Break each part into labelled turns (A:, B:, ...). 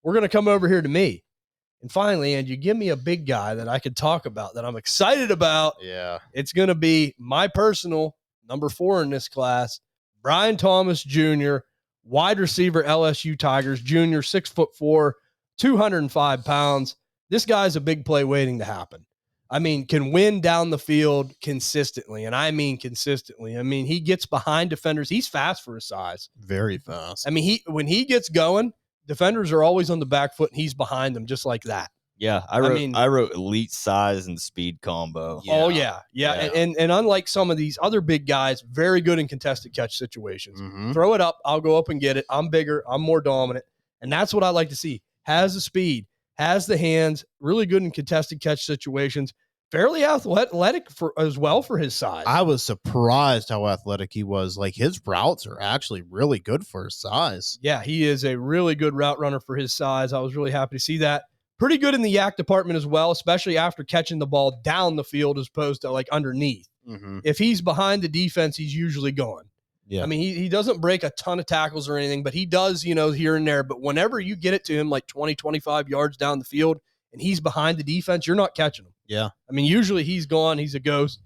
A: we're going to come over here to me. And finally, and you give me a big guy that I could talk about, that I'm excited about.
B: Yeah.
A: It's going to be my personal number 4 in this class, Brian Thomas Jr., wide receiver, LSU Tigers, junior, 6'4", 205 pounds. This guy's a big play waiting to happen. I mean, can win down the field consistently, and I mean consistently. I mean, he gets behind defenders. He's fast for his size.
B: Very fast.
A: I mean, when he gets going, defenders are always on the back foot, and he's behind them just like that.
C: Yeah, I wrote elite size and speed combo.
A: Yeah. Oh, yeah. And unlike some of these other big guys, very good in contested catch situations.
B: Mm-hmm.
A: Throw it up, I'll go up and get it. I'm bigger, I'm more dominant, and that's what I like to see. Has the speed, has the hands, really good in contested catch situations, fairly athletic as well for his size.
B: I was surprised how athletic he was. Like, his routes are actually really good for his size.
A: Yeah, he is a really good route runner for his size. I was really happy to see that. Pretty good in the yak department as well, especially after catching the ball down the field as opposed to like underneath.
B: Mm-hmm.
A: If he's behind the defense, he's usually gone.
B: Yeah.
A: I mean, he doesn't break a ton of tackles or anything, but he does, here and there. But whenever you get it to him like 20, 25 yards down the field and he's behind the defense, you're not catching him.
B: Yeah.
A: I mean, usually he's gone. He's a ghost.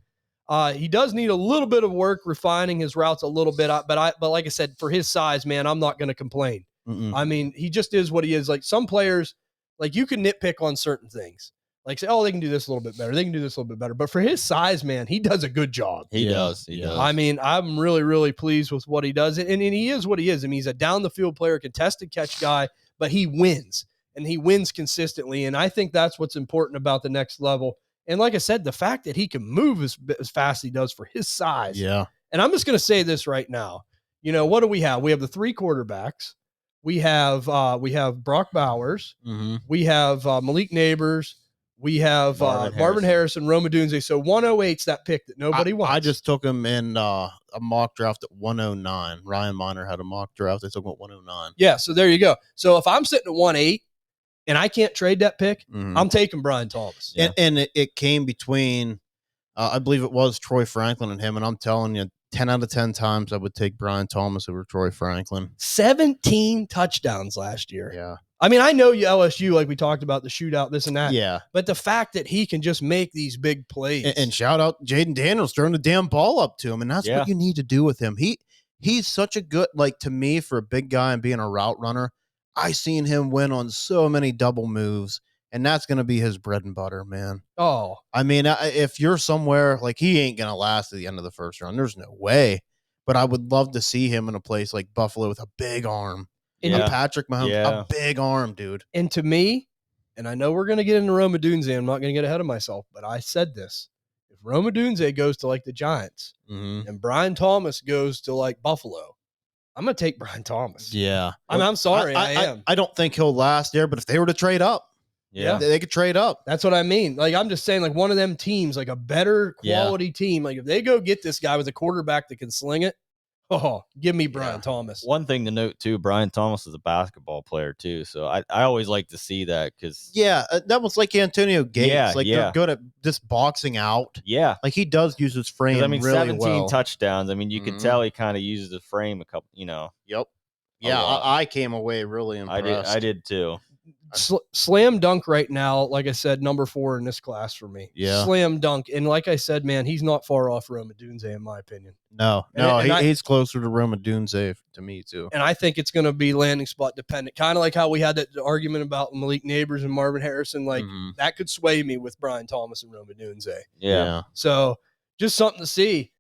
A: He does need a little bit of work refining his routes a little bit. But like I said, for his size, man, I'm not going to complain.
B: Mm-mm.
A: I mean, he just is what he is. Like some players, like you can nitpick on certain things. Like say, oh, they can do this a little bit better. They can do this a little bit better. But for his size, man, he does a good job.
C: He does. He does.
A: I mean, I'm really, really pleased with what he does. And he is what he is. I mean, he's a down the field player, contested catch guy, but he wins. And he wins consistently. And I think that's what's important about the next level. And like I said, the fact that he can move as fast as he does for his size.
B: Yeah.
A: And I'm just going to say this right now. What do we have? We have the 3 quarterbacks. We have Brock Bowers.
B: Mm-hmm.
A: We have Malik Neighbors. We have Marvin Harrison, Roma Dunze. So 108's that pick that nobody wants.
B: I just took him in a mock draft at 109. Ryan Miner had a mock draft. I took him at 109.
A: Yeah, so there you go. So if I'm sitting at 1-8 and I can't trade that pick, I'm taking Brian Thomas.
B: Yeah. And it came between, I believe it was Troy Franklin and him. And I'm telling you, 10 out of 10 times I would take Brian Thomas over Troy Franklin.
A: 17 touchdowns last year.
B: Yeah.
A: I mean, I know you LSU, like we talked about the shootout, this and that.
B: Yeah.
A: But the fact that he can just make these big plays.
B: And shout out Jaden Daniels throwing the damn ball up to him. And that's what you need to do with him. He's such a good, like, to me, for a big guy and being a route runner, I seen him win on so many double moves. And that's going to be his bread and butter, man.
A: Oh.
B: I mean, if you're somewhere, like, he ain't going to last to the end of the first round. There's no way. But I would love to see him in a place like Buffalo with a big arm.
A: Yeah.
B: Patrick Mahomes, a big arm, dude.
A: And to me, and I know we're going to get into Roma Dunze, I'm not going to get ahead of myself, but I said this. If Roma Dunze goes to like the Giants and Brian Thomas goes to like Buffalo, I'm going to take Brian Thomas.
B: Yeah.
A: I'm sorry, I am.
B: I don't think he'll last there, but if they were to trade up, they could trade up.
A: That's what I mean. Like, I'm just saying, like, one of them teams, like a better quality team, like if they go get this guy with a quarterback that can sling it, give me Brian Thomas.
C: One thing to note, too, Brian Thomas is a basketball player, too. So I always like to see that because.
B: Yeah, that was like Antonio Gates. They're good at just boxing out.
C: Yeah.
B: Like, he does use his frame really
C: 17 touchdowns. I mean, you can tell he kind of uses the frame a couple,
B: Yep. Yeah, I came away really impressed.
C: I did, too.
A: Slam dunk right now, like I said, number 4 in this class for me.
B: Yeah.
A: Slam dunk. And like I said, man, he's not far off Roma Dunze, in my opinion.
B: No, he's closer to Roma Dunze to me, too.
A: And I think it's going to be landing spot dependent. Kind of like how we had that argument about Malik Neighbors and Marvin Harrison. Like, that could sway me with Brian Thomas and Roma Dunze.
C: Yeah.
A: So, just something to see.